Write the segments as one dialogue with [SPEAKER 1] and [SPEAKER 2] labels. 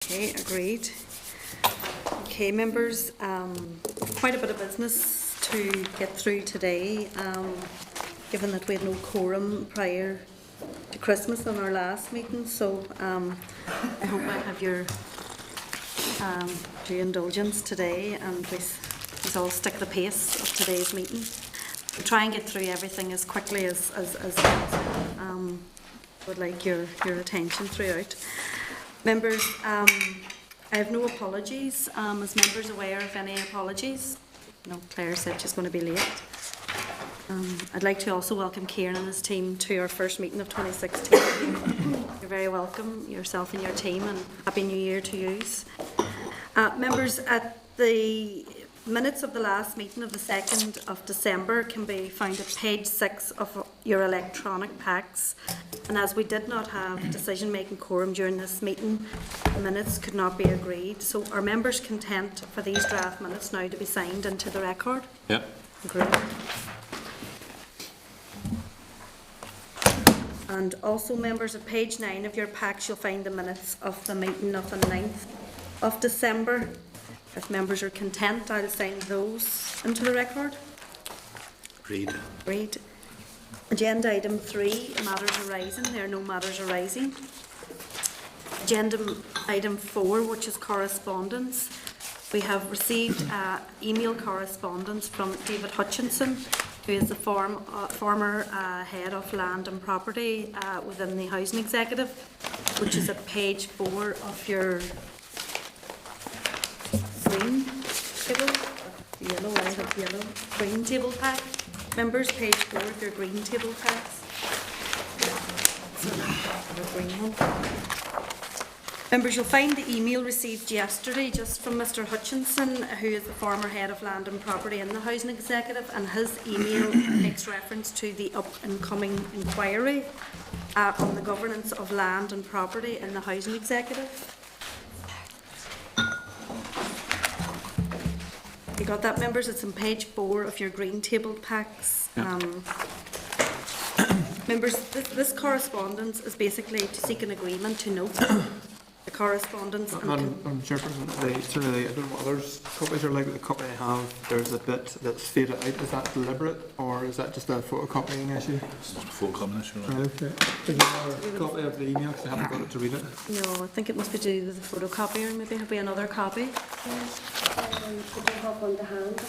[SPEAKER 1] Okay, agreed. Okay, members, quite a bit of business to get through today, given that we had no quorum prior to Christmas on our last meeting, so I hope I have your due indulgence today, and we all stick the pace of today's meeting. We'll try and get through everything as quickly as would like your attention throughout. Members, I have no apologies. Is members aware of any apologies? No, Claire said she's going to be late. I'd like to also welcome Kieran and his team to our first meeting of 2016. You're very welcome, yourself and your team, and Happy New Year to you. Members, at the minutes of the last meeting of the 2nd of December can be found at page 6 of your electronic packs, and as we did not have decision-making quorum during this meeting, the minutes could not be agreed. So are members content for these draft minutes now to be signed into the record?
[SPEAKER 2] Yeah.
[SPEAKER 1] Agreed. And also, members, at page 9 of your packs you'll find the minutes of the meeting of the 9th of December. If members are content, I'll sign those into the record.
[SPEAKER 2] Agreed.
[SPEAKER 1] Agreed. Agenda item 3, matters arising. There are no matters arising. Agenda item 4, which is correspondence. We have received email correspondence from David Hutchinson, who is the former head of land and property within the Housing Executive, which is at page 4 of your green table, yellow, I have yellow, green table pack. Members, page 4 of your green table packs. Green one. Members, you'll find the email received yesterday just from Mr Hutchinson, who is the former head of land and property in the Housing Executive, and his email makes reference to the up-and-coming inquiry on the governance of land and property in the Housing Executive. You got that, members? It's on page 4 of your green table packs. Members, this correspondence is basically to seek an agreement to note the correspondence.
[SPEAKER 3] Madam Chairperson, I don't know what others copies are like, but the copy I have, there's a bit that's faded out. Is that deliberate, or is that just a photocopying issue?
[SPEAKER 2] It's just a photocopying issue.
[SPEAKER 3] Right, okay. Is there another copy of the email, because I haven't got it to read it?
[SPEAKER 1] No, I think it must be due to the photocopier. Maybe have we another copy?
[SPEAKER 4] Could you hop on the hand?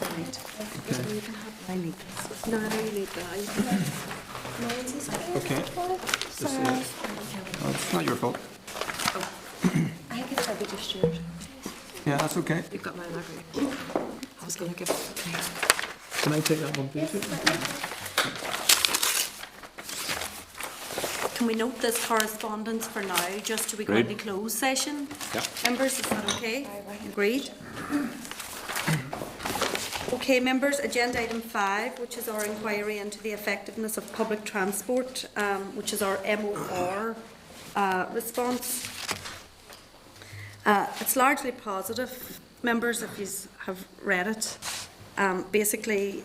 [SPEAKER 1] Right.
[SPEAKER 3] Okay.
[SPEAKER 1] You can have. I need this. No, you need that.
[SPEAKER 3] Okay. This is, it's not your fault.
[SPEAKER 4] I think it's probably just yours.
[SPEAKER 3] Yeah, that's okay.
[SPEAKER 1] You've got my library. I was going to give it to you.
[SPEAKER 3] Can I take that one, please?
[SPEAKER 1] Can we note this correspondence for now, just to be going to closed session?
[SPEAKER 2] Yeah.
[SPEAKER 1] Members, is that okay? Agreed. Okay, members, agenda item 5, which is our inquiry into the effectiveness of public transport, which is our MOR response. It's largely positive, members, if you have read it. Basically,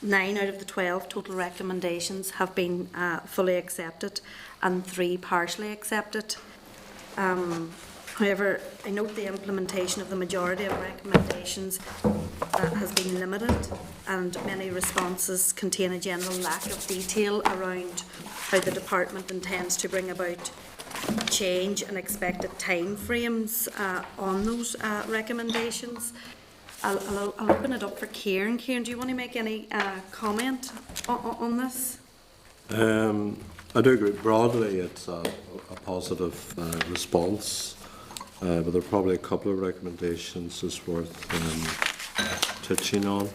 [SPEAKER 1] 9 out of the 12 total recommendations have been fully accepted and 3 partially accepted. However, I note the implementation of the majority of recommendations has been limited, and many responses contain a general lack of detail around how the department intends to bring about change and expected time frames on those recommendations. I'll open it up for Kieran. Kieran, do you want to make any comment on this?
[SPEAKER 2] I do agree. Broadly, it's a positive response, but there are probably a couple of recommendations that's worth touching on.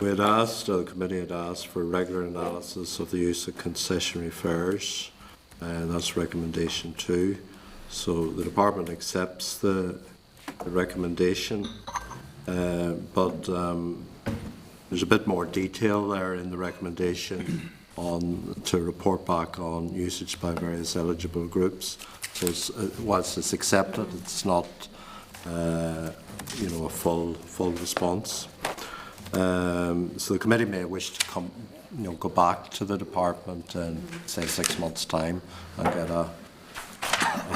[SPEAKER 2] We had asked, the committee had asked for regular analysis of the use of concessionary fares, and that's recommendation 2. So the department accepts the recommendation, but there's a bit more detail there in the recommendation to report back on usage by various eligible groups. So whilst it's accepted, it's not a full response. So the committee may wish to go back to the department in, say, 6 months' time and get a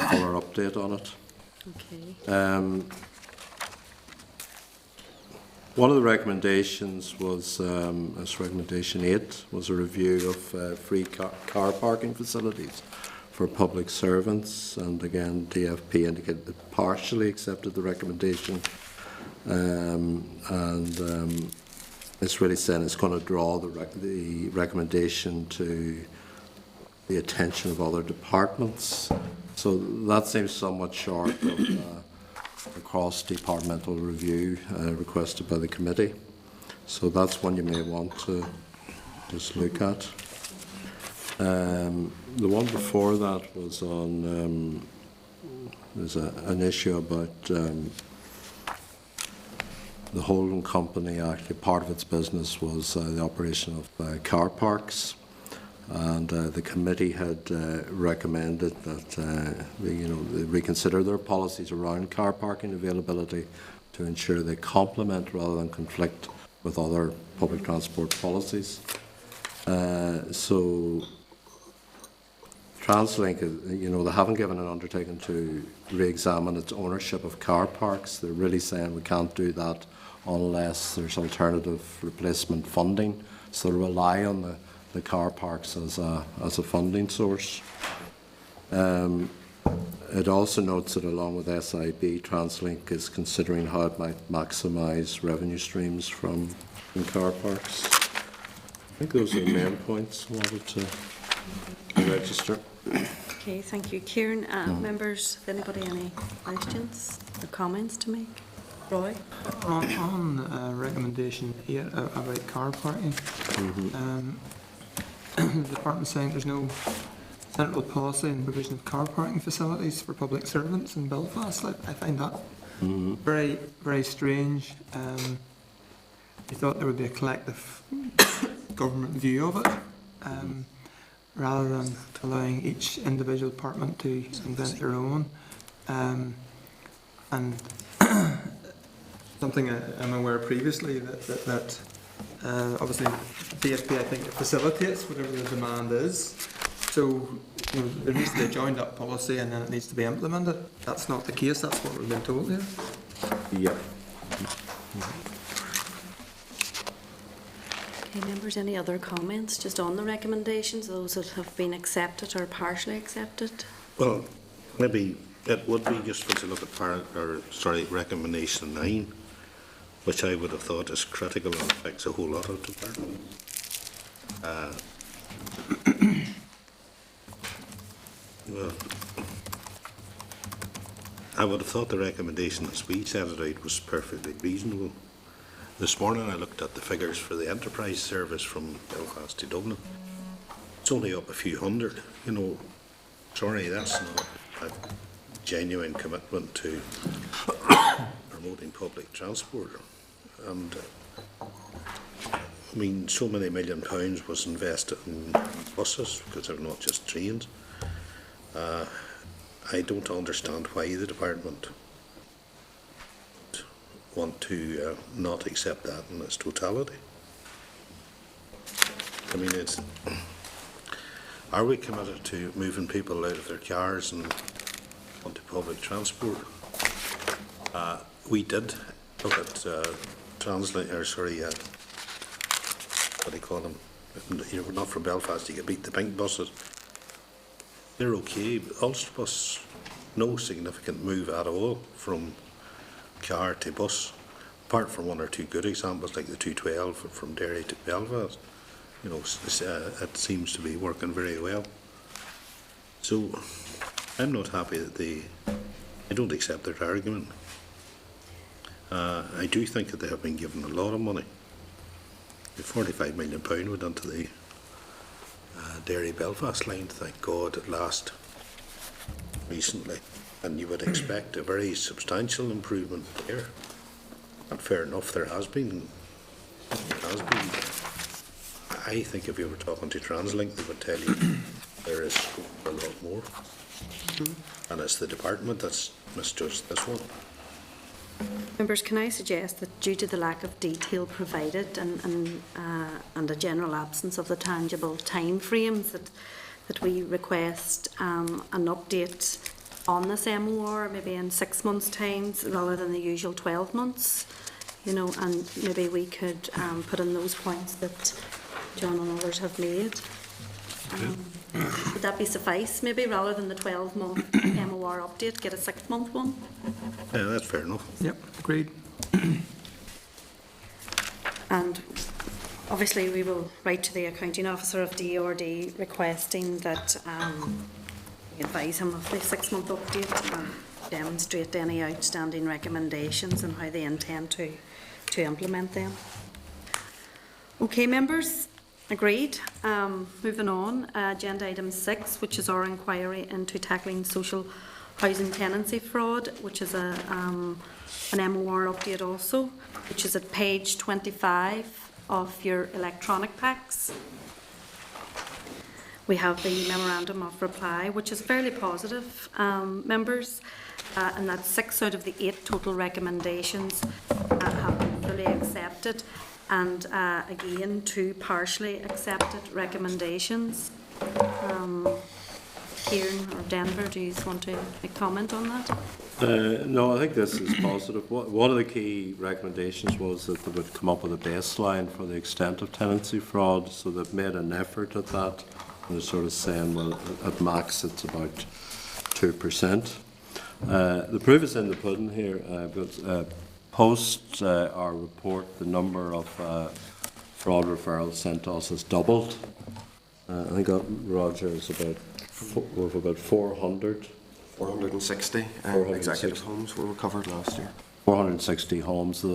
[SPEAKER 2] fuller update on it.
[SPEAKER 1] Okay.
[SPEAKER 2] One of the recommendations was, as recommendation 8, was a review of free car parking facilities for public servants, and again DFP indicated it partially accepted the recommendation, and it's really saying it's going to draw the recommendation to the attention of other departments. So that seems somewhat short of a cross-departmental review requested by the committee. So that's one you may want to just look at. The one before that was on, there's an issue about the holding company. Actually, part of its business was the operation of car parks, and the committee had recommended that they reconsider their policies around car parking availability to ensure they complement rather than conflict with other public transport policies. So TransLink, they haven't given an undertaking to re-examine its ownership of car parks. They're really saying we can't do that unless there's alternative replacement funding. So they rely on the car parks as a funding source. It also notes that along with SIB, TransLink is considering how it might maximise revenue streams from car parks. I think those are the main points I wanted to register.
[SPEAKER 1] Okay, thank you. Kieran, members, have anybody any questions or comments to make? Roy?
[SPEAKER 3] On recommendation 8 about car parking, the department saying there's no central policy in provision of car parking facilities for public servants in Belfast. I find that very, very strange. I thought there would be a collective government view of it, rather than allowing each individual department to invent their own. And something I'm aware previously that obviously DFP, I think, facilitates whatever the demand is. So there needs to be a joined up policy and then it needs to be implemented. That's not the case. That's what we've been told here.
[SPEAKER 2] Yeah.
[SPEAKER 1] Okay, members, any other comments just on the recommendations, those that have been accepted or partially accepted?
[SPEAKER 5] Well, maybe it would be useful to look at recommendation 9, which I would have thought is critical and affects a whole lot of departments. Well, I would have thought the recommendation as we set it out was perfectly reasonable. This morning I looked at the figures for the enterprise service from Belfast to Dublin. It's only up a few hundred. Sorry, that's not a genuine commitment to promoting public transport. And so many £1 million was invested in buses, because they're not just trains. I don't understand why the department want to not accept that in its totality. Are we committed to moving people out of their cars and onto public transport? We did look at what do you call them? We're not from Belfast, you can beat the pink buses. They're okay, but Ulsterbus, no significant move at all from car to bus, apart from one or two good examples like the 212 from Derry to Belfast. It seems to be working very well. So I'm not happy that I don't accept their argument. I do think that they have been given a lot of money. The £45 million went into the Derry-Belfast line, thank God, at last, recently. And you would expect a very substantial improvement there. And fair enough, there has been. I think if you were talking to TransLink, they would tell you there is scope for a lot more. And it's the department that's misjudged this one.
[SPEAKER 1] Members, can I suggest that due to the lack of detail provided and a general absence of the tangible timeframes that we request an update on this MOR, maybe in 6 months' time, rather than the usual 12 months, you know, and maybe we could put in those points that John and others have made. Would that be suffice, maybe, rather than the 12-month MOR update, get a 6-month one?
[SPEAKER 5] Yeah, that's fair enough.
[SPEAKER 3] Yep, agreed.
[SPEAKER 1] And obviously, we will write to the accounting officer of DRD requesting that we advise him of the 6-month update and demonstrate any outstanding recommendations and how they intend to implement them. Okay, members, agreed. Moving on, agenda item 6, which is our inquiry into tackling social housing tenancy fraud, which is an MOR update also, which is at page 25 of your electronic packs. We have the memorandum of reply, which is fairly positive, members, and that's 6 out of the 8 total recommendations have been fully accepted, and again 2 partially accepted recommendations. Kieran or Denver, do you want to make comment on that?
[SPEAKER 2] No, I think this is positive. One of the key recommendations was that they would come up with a baseline for the extent of tenancy fraud, so they've made an effort at that. And they're sort of saying, well, at max it's about 2%. The proof is in the pudding here, but post our report, the number of fraud referrals sent to us has doubled. I think Roger is with about 400.
[SPEAKER 6] 460 executive homes were recovered last year.
[SPEAKER 2] 460 homes, so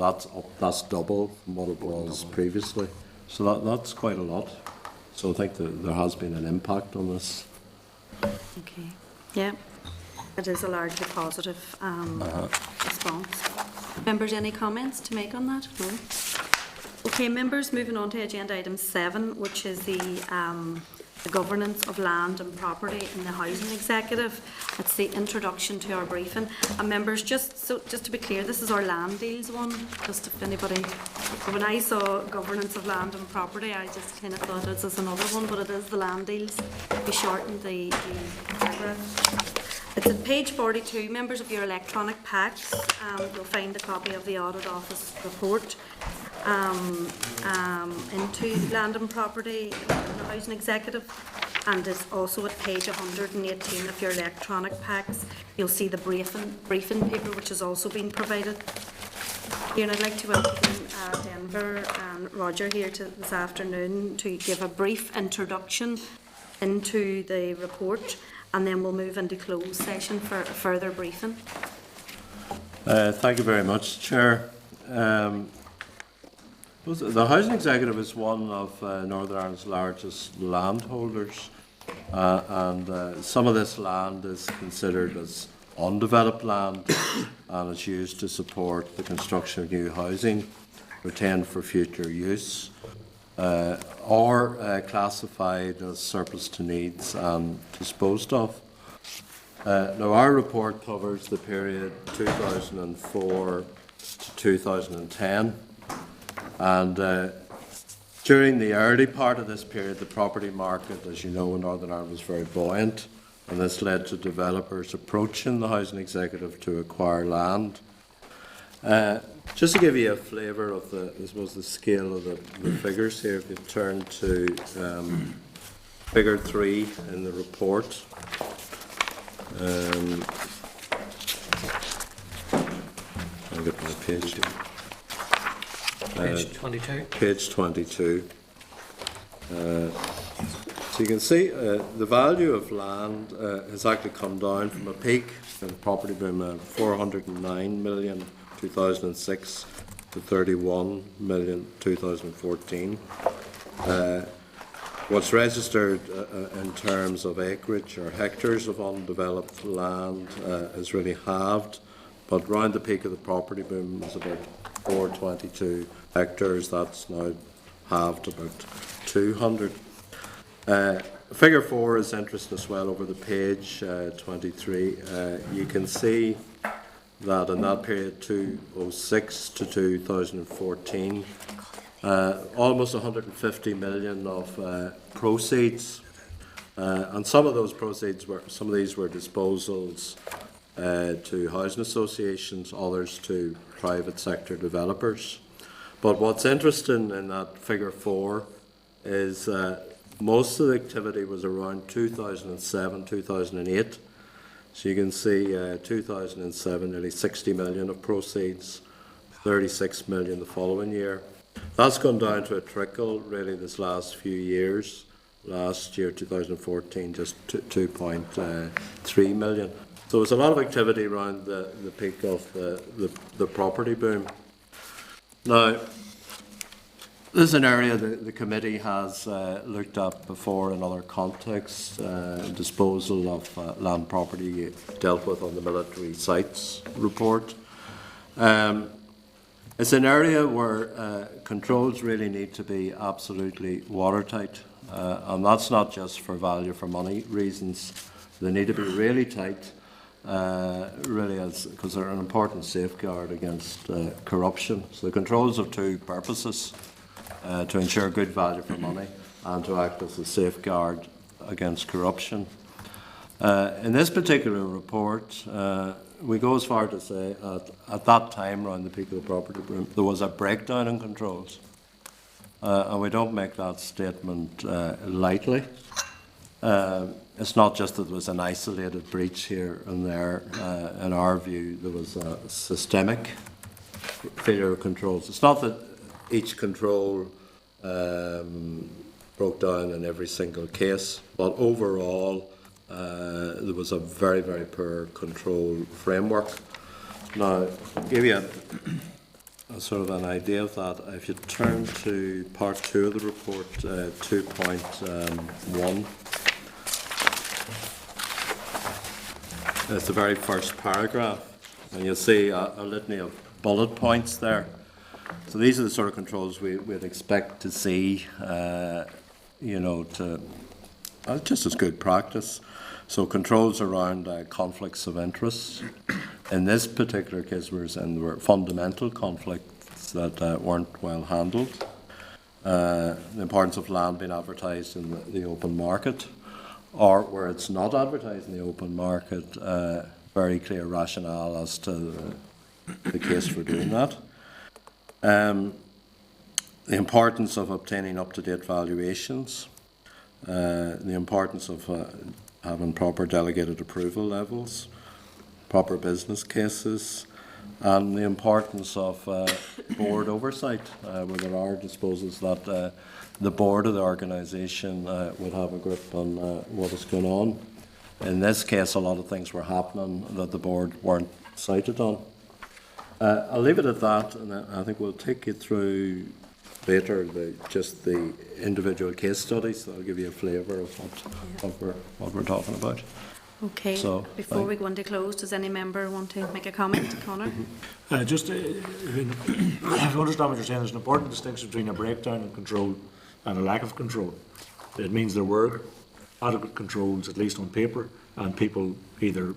[SPEAKER 2] that's double from what it was previously. So that's quite a lot. So I think that there has been an impact on this.
[SPEAKER 1] Okay. Yeah, it is a largely positive response. Members, any comments to make on that? No. Okay, members, moving on to agenda item 7, which is the governance of land and property in the housing executive. It's the introduction to our briefing. And members, just to be clear, this is our land deals one. Just if anybody, when I saw governance of land and property, I just kind of thought this is another one, but it is the land deals. We shortened the paragraph. It's at page 42, members of your electronic packs. You'll find a copy of the Audit Office report into land and property in the housing executive, and it's also at page 118 of your electronic packs. You'll see the briefing paper, which has also been provided. Here, and I'd like to welcome Denver and Roger here this afternoon to give a brief introduction into the report, and then we'll move into closed session for a further briefing.
[SPEAKER 2] Thank you very much, Chair. The Housing Executive is one of Northern Ireland's largest landholders, and some of this land is considered as undeveloped land and is used to support the construction of new housing retained for future use, or classified as surplus to needs and disposed of. Now, our report covers the period 2004 to 2010. And during the early part of this period, the property market, as you know, in Northern Ireland was very buoyant, and this led to developers approaching the Housing Executive to acquire land. Just to give you a flavour of the scale of the figures here, if you turn to figure 3 in the report. I'll get my page.
[SPEAKER 3] Page 22.
[SPEAKER 2] Page 22. So you can see the value of land has actually come down from a peak in the property boom of 409 million 2006 to 31 million 2014. What's registered in terms of acreage or hectares of undeveloped land is really halved, but round the peak of the property boom was about 422 hectares. That's now halved about 200. Figure 4 is interesting as well over the page 23. You can see that in that period, 2006 to 2014, almost 150 million of proceeds, and some of these were disposals to housing associations, others to private sector developers. But what's interesting in that figure 4 is most of the activity was around 2007, 2008. So you can see 2007, nearly 60 million of proceeds, 36 million the following year. That's gone down to a trickle really this last few years. Last year, 2014, just 2.3 million. So there's a lot of activity around the peak of the property boom. Now, this is an area that the committee has looked at before in other contexts. Disposal of land property dealt with on the military sites report. It's an area where controls really need to be absolutely watertight. And that's not just for value for money reasons. They need to be really tight, because they're an important safeguard against corruption. So the controls have two purposes: to ensure good value for money and to act as a safeguard against corruption. In this particular report, we go as far to say at that time, around the peak of the property boom, there was a breakdown in controls. And we don't make that statement lightly. It's not just that there was an isolated breach here and there. In our view, there was a systemic failure of controls. It's not that each control broke down in every single case, but overall there was a very, very poor control framework. Now, I'll give you a sort of an idea of that. If you turn to part 2 of the report, 2.1, it's the very first paragraph, and you'll see a litany of bullet points there. So these are the sort of controls we'd expect to see, just as good practice. So controls around conflicts of interest. In this there were fundamental conflicts that weren't well handled. The importance of land being advertised in the open market, or where it's not advertised in the open market, very clear rationale as to the case for doing that. The importance of obtaining up-to-date valuations, the importance of having proper delegated approval levels, proper business cases, and the importance of board oversight, where there are disposals that the board of the organisation would have a grip on what is going on. In this case, a lot of things were happening that the board weren't cited on. I'll leave it at that, and I think we'll take you through later just the individual case studies. That'll give you a flavour of what we're talking about.
[SPEAKER 1] Okay,
[SPEAKER 2] So,
[SPEAKER 1] before we go into close, does any member want to make a comment? Conor?
[SPEAKER 7] If I understand what you're saying, there's an important distinction between a breakdown in control and a lack of control. It means there were adequate controls, at least on paper, and people either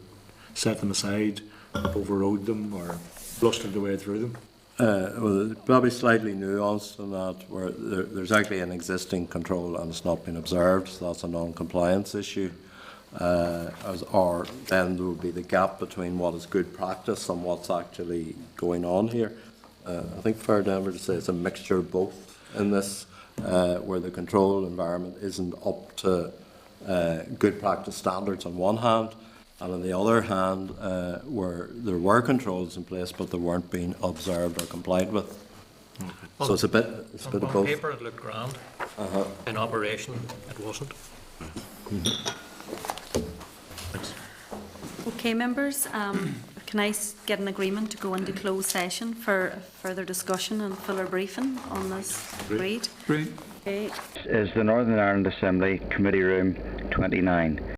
[SPEAKER 7] set them aside, overrode them, or blustered their way through them.
[SPEAKER 2] Well, it's probably slightly nuanced in that, where there's actually an existing control and it's not been observed, so that's a non-compliance issue. Or then there would be the gap between what is good practice and what's actually going on here. I think fair Denver to say it's a mixture of both in this, where the control environment isn't up to good practice standards on one hand, and on the other hand, where there were controls in place but they weren't being observed or complied with. Okay. So it's a bit of both.
[SPEAKER 8] On paper it looked grand. In operation it wasn't.
[SPEAKER 1] Okay, members, can I get an agreement to go into closed session for further discussion and fuller briefing on this? Agreed?
[SPEAKER 3] Great.
[SPEAKER 1] Okay.
[SPEAKER 9] Is the Northern Ireland Assembly Committee Room 29.